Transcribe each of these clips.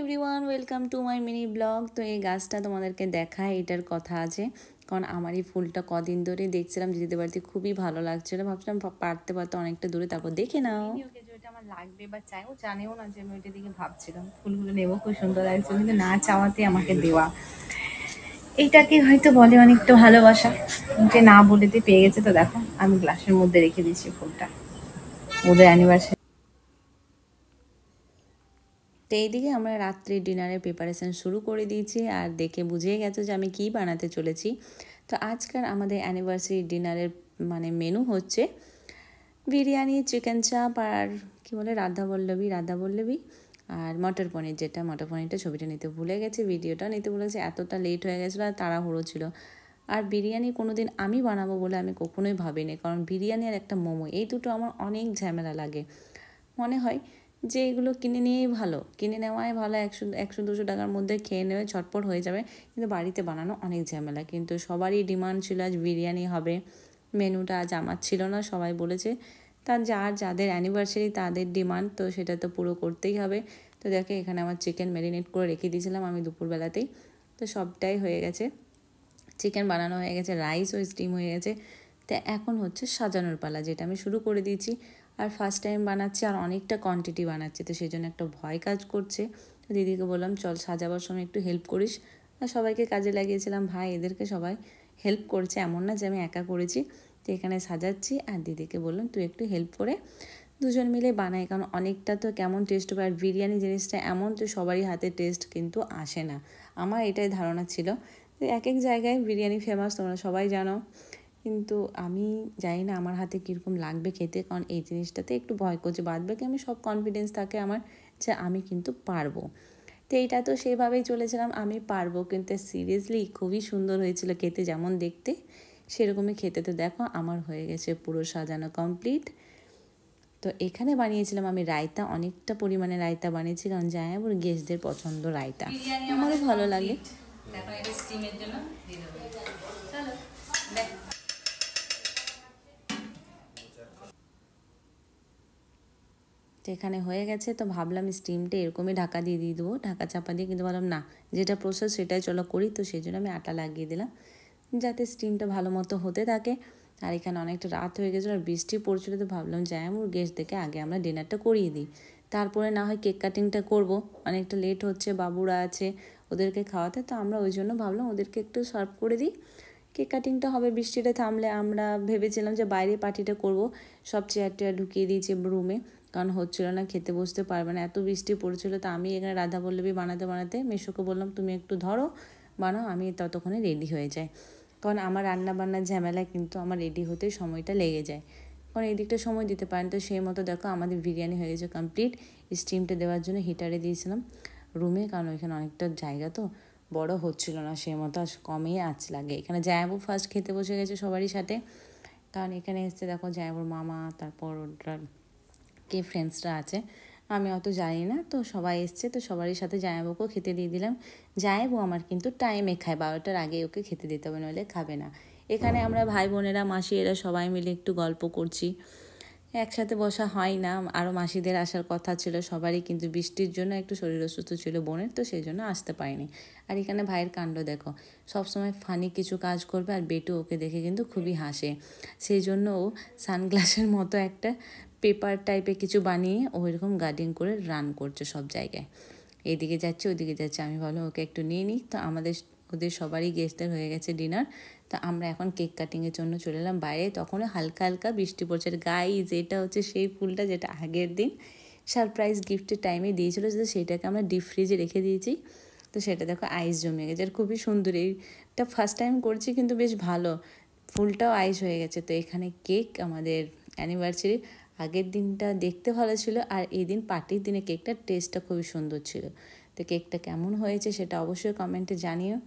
Everyone, welcome to my mini blog. তো এই গাছটা তোমাদেরকে দেখায়, এটার কথা আছে, কারণ আমার এই ফুলটা কদিন ধরে দেখছিলাম দিদিদের বাড়িতে, খুবই ভালো লাগছিল। ভাবছিলাম পারতে পারতে অনেকটা দূরে, তারপর দেখে নাও। ওটা আমার লাগবে বা চাই, ও জানেও না যে আমি ওইটা দিকে ভাবছিলাম ফুলগুলো নেবো, খুব সুন্দর লাগছে, কিন্তু না চাওয়াতে আমাকে দেওয়া। এইটাকে হয়তো বলে অনেকটা ভালোবাসা, যে না বলেতে পেয়ে গেছে। তো দেখো আমি গ্লাসের মধ্যে রেখে দিয়েছি ফুলটা ওদের অ্যানিভার্সারি। তো এইদিকে আমরা রাত্রি ডিনারের প্রিপারেশান শুরু করে দিয়েছি, আর দেখে বুঝিয়ে গেছো যে আমি কি বানাতে চলেছি। তো আজকাল আমাদের অ্যানিভার্সারি ডিনারের মেনু হচ্ছে বিরিয়ানি, চিকেন চাপ, আর কী বলে রাধা বল্লভী আর মটর পনির। মটর পনিরটা ছবিটা নিতে ভুলে গেছে, ভিডিওটা নিতে ভুলে গেছে, এতটা লেট হয়ে গেছিলো আর তাড়াহুড়ো ছিল। আর বিরিয়ানি কোনো দিন আমি বানাবো বলে আমি কখনোই ভাবিনি, কারণ বিরিয়ানি আর একটা মোমো, এই দুটো আমার অনেক ঝামেলা লাগে। মনে হয় যে এগুলো কিনে নিয়েই ভালো, কিনে নেওয়াই ভালো, 100-200 টাকার মধ্যে খেয়ে নেবে, ঝটপট হয়ে যাবে। কিন্তু বাড়িতে বানানো অনেক ঝামেলা। কিন্তু সবারই ডিমান্ড ছিল আজ বিরিয়ানি হবে, মেনুটা আজ আমার ছিল না, সবাই বলেছে। যাদের অ্যানিভার্সারি তাদের ডিমান্ড, তো সেটা তো পুরো করতেই হবে। তো দেখে এখানে আমার চিকেন ম্যারিনেট করে রেখে দিয়েছিলাম আমি দুপুরবেলাতেই, তো সবটাই হয়ে গেছে। চিকেন বানানো হয়ে গেছে, রাইসও স্টিম হয়ে গেছে। তো এখন হচ্ছে সাজানোর পালা, যেটা আমি শুরু করে দিয়েছি। আর ফার্স্ট টাইম বানাচ্ছি, আর অনেকটা কোয়ান্টিটি বানাচ্ছি, তো সেই জন্য একটা ভয় কাজ করছে। তো দিদিকে বললাম চল সাজাবার সময় একটু হেল্প করিস। আর সবাইকে কাজে লাগিয়েছিলাম, ভাই এদেরকে সবাই হেল্প করছে, এমন না যে আমি একা করেছি। তো এখানে সাজাচ্ছি, আর দিদিকে বললাম তুই একটু হেল্প করে দুজন মিলে বানাই, কারণ অনেকটা তো কেমন টেস্ট হবে। আর বিরিয়ানি জিনিসটা এমন, তো সবারই হাতে টেস্ট কিন্তু আসে না, আমার এটাই ধারণা ছিল। এক এক জায়গায় বিরিয়ানি ফেমাস, তোমরা সবাই জানো, কিন্তু আমি জানি না আমার হাতে কীরকম লাগবে খেতে, কারণ এই জিনিসটাতে একটু ভয় করছে। বাদ বাকি আমি সব কনফিডেন্স থাকে আমার যে আমি কিন্তু পারবো। তো এইটা তো সেভাবেই চলেছিলাম, আমি পারবো, কিন্তু সিরিয়াসলি খুবই সুন্দর হয়েছিল খেতে, যেমন দেখতে সেরকমই খেতে। তো দেখো আমার হয়ে গেছে পুরো সাজানো কমপ্লিট। তো এখানে বানিয়েছিলাম আমি রায়তা, অনেকটা পরিমাণে রায়তা বানিয়েছি, কারণ যাই আমার গেস্টদের পছন্দ রায়তা, আমারও ভালো লাগে। দেখো এটা স্টিমের জন্য দিয়ে দেবো। চলো তো এখানে হয়ে গেছে, তো ভাবলাম স্টিমটা এরকমই ঢাকা দিয়ে দেবো, ঢাকা চাপা দিয়ে, কিন্তু ভাবলাম না, যেটা প্রসেস সেটাই চলো করি। তো সেই জন্য আমি আটা লাগিয়ে দিলাম, যাতে স্টিমটা ভালো মতো হতে থাকে। আর এখানে অনেকটা রাত হয়ে গেছিলো আর বৃষ্টি পড়ছিলো, তো ভাবলাম যাই আমার গেস্টদেরকে আগে আমরা ডিনারটা করিয়ে দিই, তারপরে না হয় কেক কাটিংটা করবো। অনেকটা লেট হচ্ছে, বাবুরা আছে, ওদেরকে খাওয়াতে, তো আমরা ওই জন্য ভাবলাম ওদেরকে একটু সার্ভ করে দিই। কেক কাটিংটা হবে বৃষ্টিটা থামলে, আমরা ভেবেছিলাম যে বাইরে পার্টিটা করব। সব চেয়ার টেয়ার ঢুকিয়ে দিয়েছি রুমে, কারণ হচ্ছিল না, খেতে বসতে পারবে না, এত বৃষ্টি পড়ছিল। তো আমি এখানে রাধা বল্লভী বানাতে বানাতে মেশোকে বললাম তুমি একটু ধরো, বানাও, আমি ততক্ষণে রেডি হয়ে যাই, কারণ আমার রান্না বান্নার ঝামেলায় কিন্তু আমার রেডি হতে সময়টা লেগে যায়, কারণ এই দিকটা সময় দিতে পারেন। তো সেই মতো দেখো আমাদের বিরিয়ানি হয়ে গেছে কমপ্লিট। স্টিমটা দেওয়ার জন্য হিটারে দিয়েছিলাম রুমে, কারণ ওইখানে অনেকটা জায়গা তো বড় হচ্ছিল না, সেই মতো কমেই আঁচ লাগে। এখানে জায়াবু ফার্স্ট খেতে বসে গেছে সবারই সাথে, কারণ এখানে এসছে দেখো জায়াবুর মামা, তারপর ওটার কে ফ্রেন্ডসরা আছে, আমি অত জানি না। তো সবাই এসছে, তো সবারই সাথে জায়াবুকেও খেতে দিয়ে দিলাম। জায়াবু আমার কিন্তু টাইমে খায়, 12টার আগে ওকে খেতে দিতে হবে, নইলে খাবে না। এখানে আমরা ভাই বোনেরা, মাসি, এরা সবাই মিলে একটু গল্প করছি, একসাথে বসা হয় না। আরও মাসিদের আসার কথা ছিল সবারই, কিন্তু বৃষ্টির জন্য একটু শরীর অসুস্থ ছিল বোনের, তো সেই জন্য আসতে পারিনি। আর এখানে ভাইয়ের কাণ্ড দেখো, সবসময় ফানি কিছু কাজ করবে, আর বেটু ওকে দেখে কিন্তু খুবই হাসে, সেই জন্য ও সানগ্লাসের মতো একটা পেপার টাইপের কিছু বানিয়ে ও এরকম গার্ডিং করে রান করছে সব জায়গায়, এদিকে যাচ্ছে ওদিকে যাচ্ছে। আমি ভাবলাম ওকে একটু নিয়ে নিই। তো ওদের সবারই গেস্টদের হয়ে গেছে ডিনার, তো আমরা এখন কেক কাটিংয়ের জন্য চলে এলাম বাইরে। তখনও হালকা হালকা বৃষ্টি পড়ছে। আর গাইজ, এটা হচ্ছে সেই ফুলটা যেটা আগের দিন সারপ্রাইজ গিফটের টাইমে দিয়েছিলো, যে সেটাকে আমরা ডিপ ফ্রিজে রেখে দিয়েছি। তো সেটা দেখো আইস জমে গেছে, আর খুবই সুন্দর। এইটা ফার্স্ট টাইম করছি, কিন্তু বেশ ভালো, ফুলটাও আইস হয়ে গেছে। তো এখানে কেক আমাদের অ্যানিভার্সারি আগের দিনটা দেখতে ভালো ছিল, আর এই দিন পার্টির দিনে কেকটার টেস্টটা খুবই সুন্দর ছিল। তো কেকটা কেমন হয়েছে সেটা অবশ্যই কমেন্টে জানিও।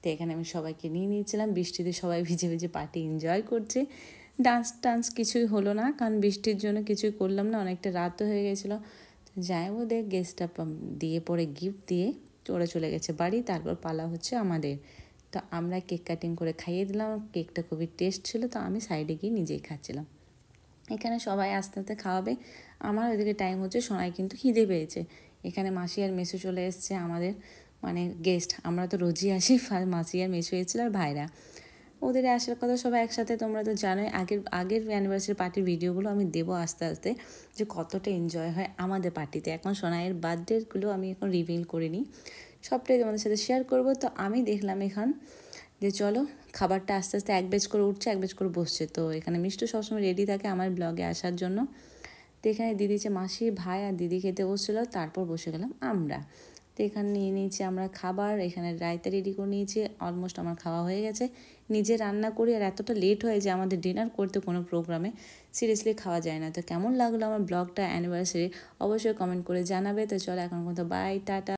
তো এখানে আমি সবাইকে নিয়ে নিয়েছিলাম, বৃষ্টিতে সবাই ভিজে ভিজে পার্টি এনজয় করছে। ডান্স টান্স কিছুই হলো না, কারণ বৃষ্টির জন্য কিছুই করলাম না, অনেকটা রাতও হয়ে গেছিলো। তো যাই ওদের গেস্টটা দিয়ে পরে গিফট দিয়ে ওরা চলে গেছে বাড়ি, তারপর পালা হচ্ছে আমাদের। তো আমরা কেক কাটিং করে খাইয়ে দিলাম, কেকটা খুবই টেস্ট ছিল, তো আমি সাইডে গিয়ে নিজেই খাচ্ছিলাম। এখানে সবাই আস্তে আস্তে খাওয়াবে, আমার ওইদিকে টাইম হচ্ছে, সোনাই কিন্তু খিদে পেয়েছে, এখানে মাসি আর মেসো চলে এসছে আমাদের মানে গেস্ট। আমরা তো রোজই আসি, মাসি আর মেসো এসেছিল আর ভাইরা। ওদের আসার কথা সবাই একসাথে, তোমরা তো জানোই। আগের অ্যানিভার্সারি পার্টির ভিডিওগুলো আমি দেবো আস্তে আস্তে, যে কতটা এনজয় হয় আমাদের পার্টিতে। এখন সোনাইয়ের বার্থডেগুলো আমি এখন রিভিল করিনি, সবটাই তোমাদের সাথে শেয়ার করব। তো আমি দেখলাম এখান যে চলো খাবারটা আস্তে আস্তে এক বেজ করে উঠছে, এক বেজ করে বসছে। তো এখানে মিষ্টু সবসময় রেডি থাকে আমার ব্লগে আসার জন্য। তো এখানে দিদি যে মাসি, ভাই আর দিদি খেতে বসছিলো, তারপর বসে গেলাম আমরা। তো এখানে নিয়ে নিয়েছি আমরা খাবার, এখানে রায়তা রেডি করে নিয়েছি। অলমোস্ট আমার খাওয়া হয়ে গেছে। নিজে রান্না করি আর এতটা লেট হয় যে আমাদের ডিনার করতে কোনো প্রোগ্রামে সিরিয়াসলি খাওয়া যায় না। তো কেমন লাগলো আমার ব্লগটা অ্যানিভার্সারি অবশ্যই কমেন্ট করে জানাবে। তো চলো এখন কথা, বাই, টাটা।